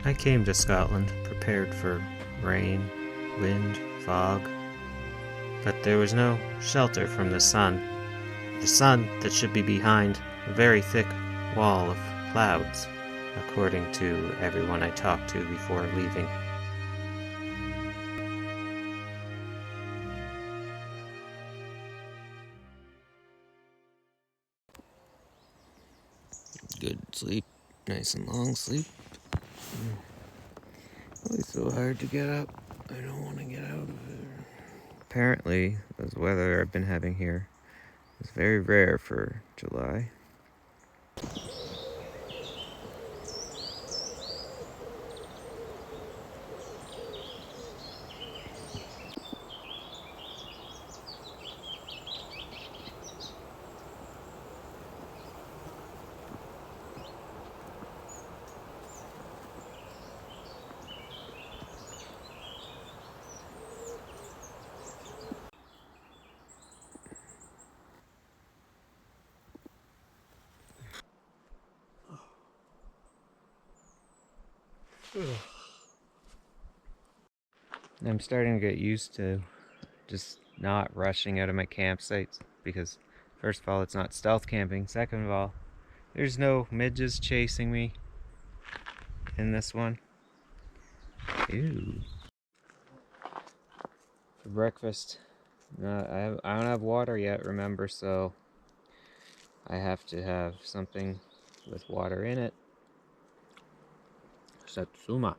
I came to Scotland prepared for rain, wind, fog, but there was no shelter from the sun that should be behind a very thick wall of clouds, according to everyone I talked to before leaving. Good sleep, nice and long sleep. It's so hard to get up. I don't want to get out of it. Apparently, this weather I've been having here is very rare for July. I'm starting to get used to just not rushing out of my campsites because, first of all, it's not stealth camping. Second of all, there's no midges chasing me in this one. Ew. For breakfast, I don't have water yet, remember, so I have to have something with water in it. Satsuma.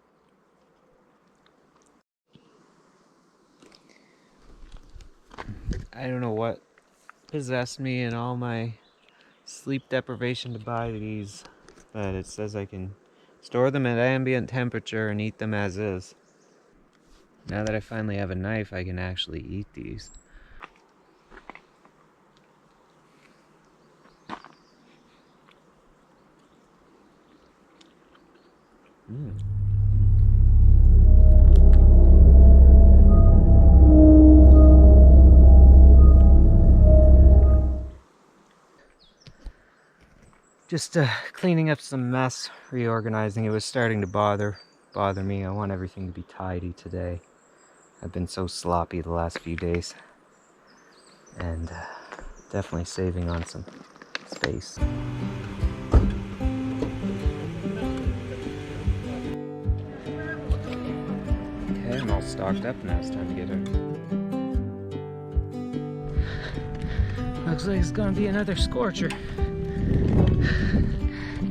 I don't know what possessed me and all my sleep deprivation to buy these, but it says I can store them at ambient temperature and eat them as is. Now that I finally have a knife, I can actually eat these. Just cleaning up some mess, reorganizing. It was starting to bother me. I want everything to be tidy today. I've been so sloppy the last few days, and definitely saving on some space. Okay, I'm all stocked up now. It's time to get out. Looks like it's gonna be another scorcher.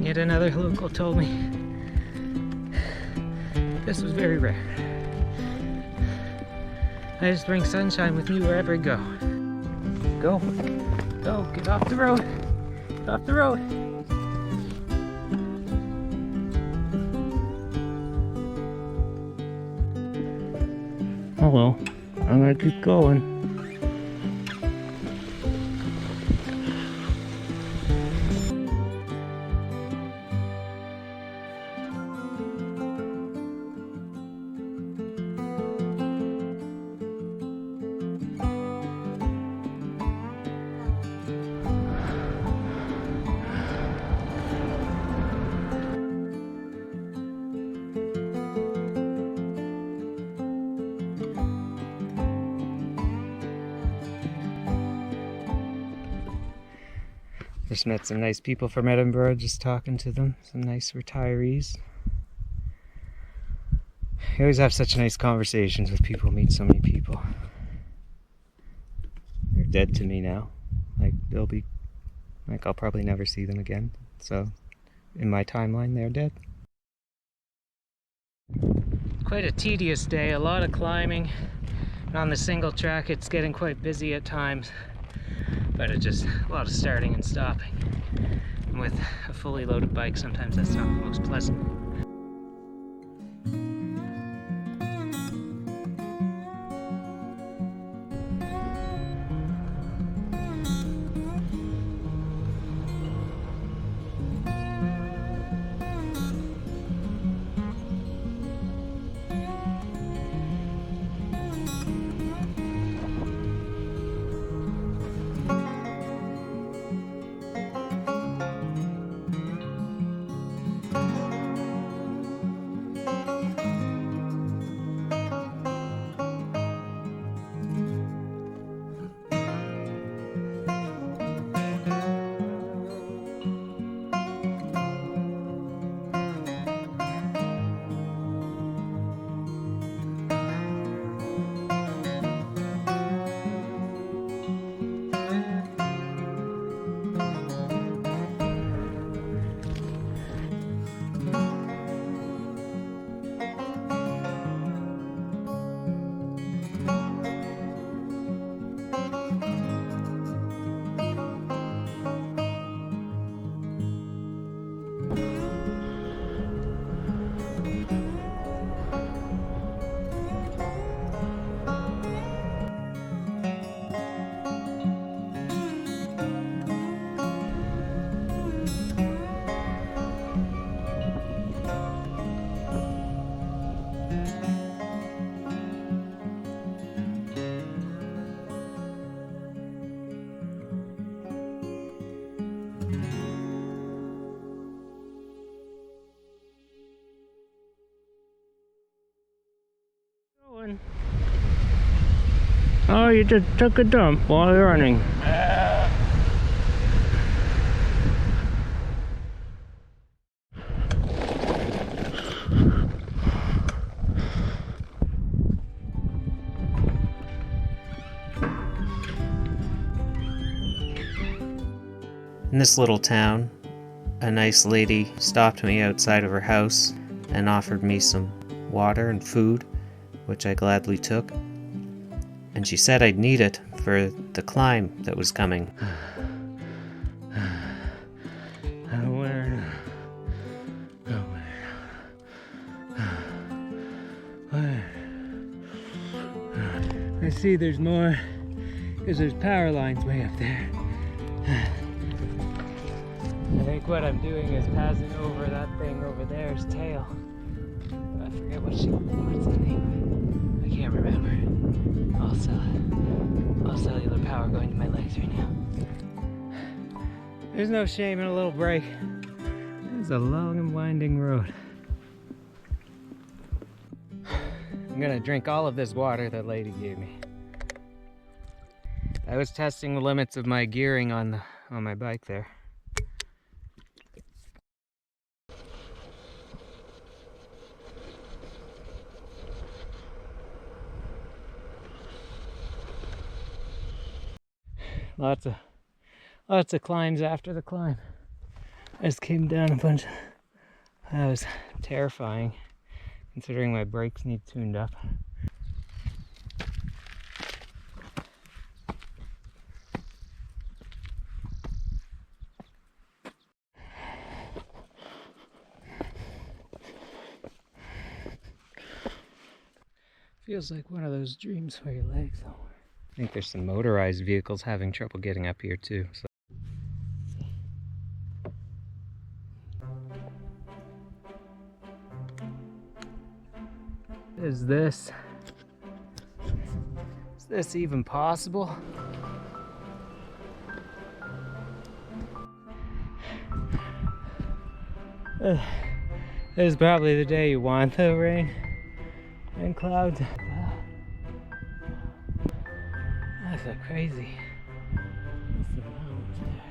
Yet another local told me this was very rare. I just bring sunshine with me wherever I go. Go, get off the road. Get off the road. Oh well, I'm gonna keep going. Just met some nice people from Edinburgh, just talking to them, some nice retirees. You always have such nice conversations with people, meet so many people. They're dead to me now. I'll probably never see them again. So, in my timeline, they're dead. Quite a tedious day, a lot of climbing. And on the single track, it's getting quite busy at times. But it's just a lot of starting and stopping. And with a fully loaded bike, sometimes that's not the most pleasant. Oh, you just took a dump while you're running. In this little town, a nice lady stopped me outside of her house and offered me some water and food, which I gladly took. And she said I'd need it for the climb that was coming. I see there's more, because there's power lines way up there. I think what I'm doing is passing over that thing over there's tail. I forget what's the name. I can't remember. All cellular power going to my legs right now. There's no shame in a little break. It's a long and winding road. I'm gonna drink all of this water that lady gave me. I was testing the limits of my gearing on my bike there. Lots of climbs after the climb. I just came down a bunch. That was terrifying, considering my brakes need tuned up. Feels like one of those dreams for your legs. I think there's some motorized vehicles having trouble getting up here too. So. Is this even possible? This is probably the day you want the rain and clouds. That's so crazy. What's the mountains there?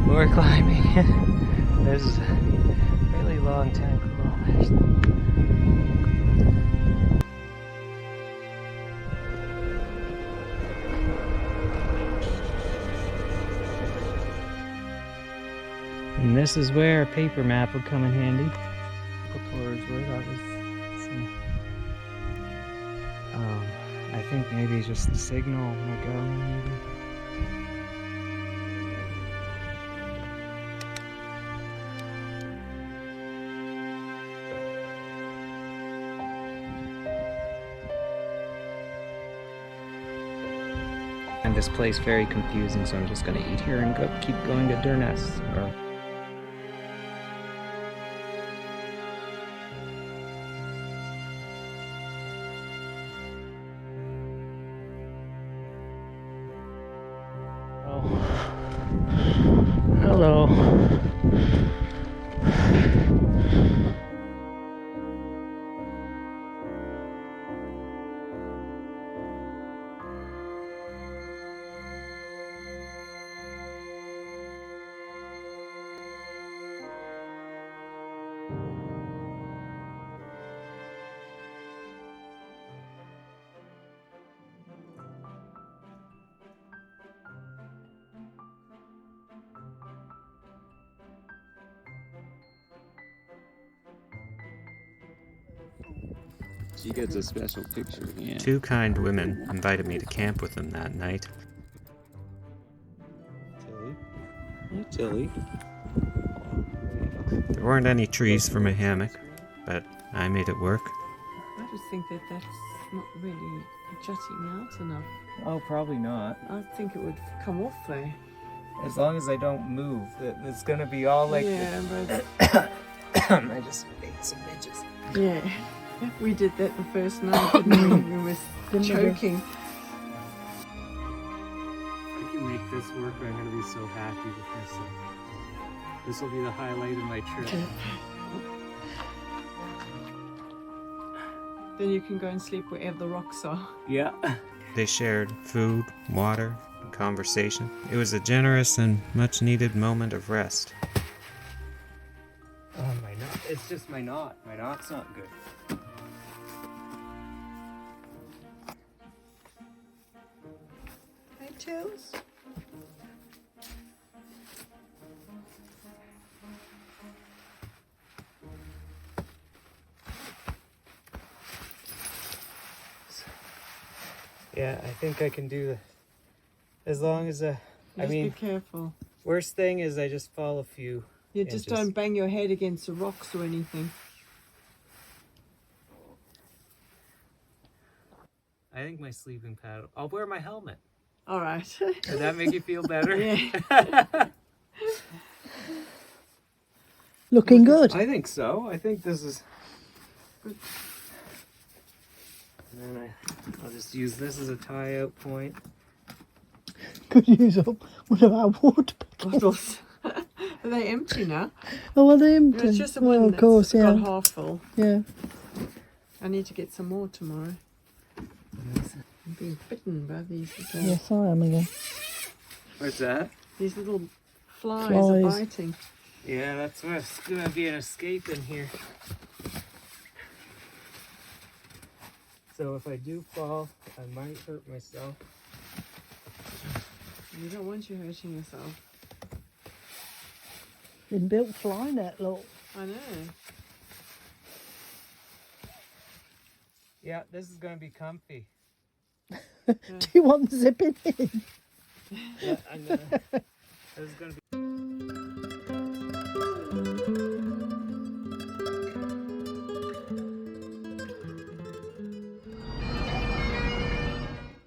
More climbing. This is a really long 10 kilometers. And this is where a paper map would come in handy. Towards where that was. I think maybe it's just the signal going maybe. And this place very confusing, so I'm just gonna eat here and keep going to Durness. Hello. She gets a special picture. Yeah. Two kind women invited me to camp with them that night. Tilly? Hey, Tilly. There weren't any trees for my hammock, but I made it work. just think that that's not really jutting out enough. Oh, probably not. I think it would come off there. As long as I don't move, it's gonna be all like. Yeah, but I just ate some midges. yeah, we did that the first night, didn't we? We were choking. If I can make this work, I'm gonna be so happy with myself. This will be the highlight of my trip. Then you can go and sleep wherever the rocks are. Yeah. They shared food, water, and conversation. It was a generous and much needed moment of rest. Oh, my knot. It's just my knot. My knot's not good. Hey, Tails. Yeah, I think I can do this. As long as, I Just mean, be careful. worst thing is I just fall a few. You just inches. don't bang your head against the rocks or anything. I think my sleeping pad. I'll wear my helmet. All right. Does that make you feel better? Yeah. Looking good. I think so. I think this is. Good. And then I'll just use this as a tie-out point. Could use up one of our water Bottles. Are they empty now? Oh, are they empty? It's just the Well, one of that's course, got yeah. half full. Yeah. I need to get some more tomorrow. I'm being bitten by these little, Yes, I am again. What's that? these little flies Flies. are biting. Yeah, that's what's gonna be an escape in here. So if I do fall, I might hurt myself. You don't want you hurting yourself. Been built fly net, look. I know. Yeah, this is gonna be comfy. Do you want zipping in? Yeah, I'm gonna. This is gonna be.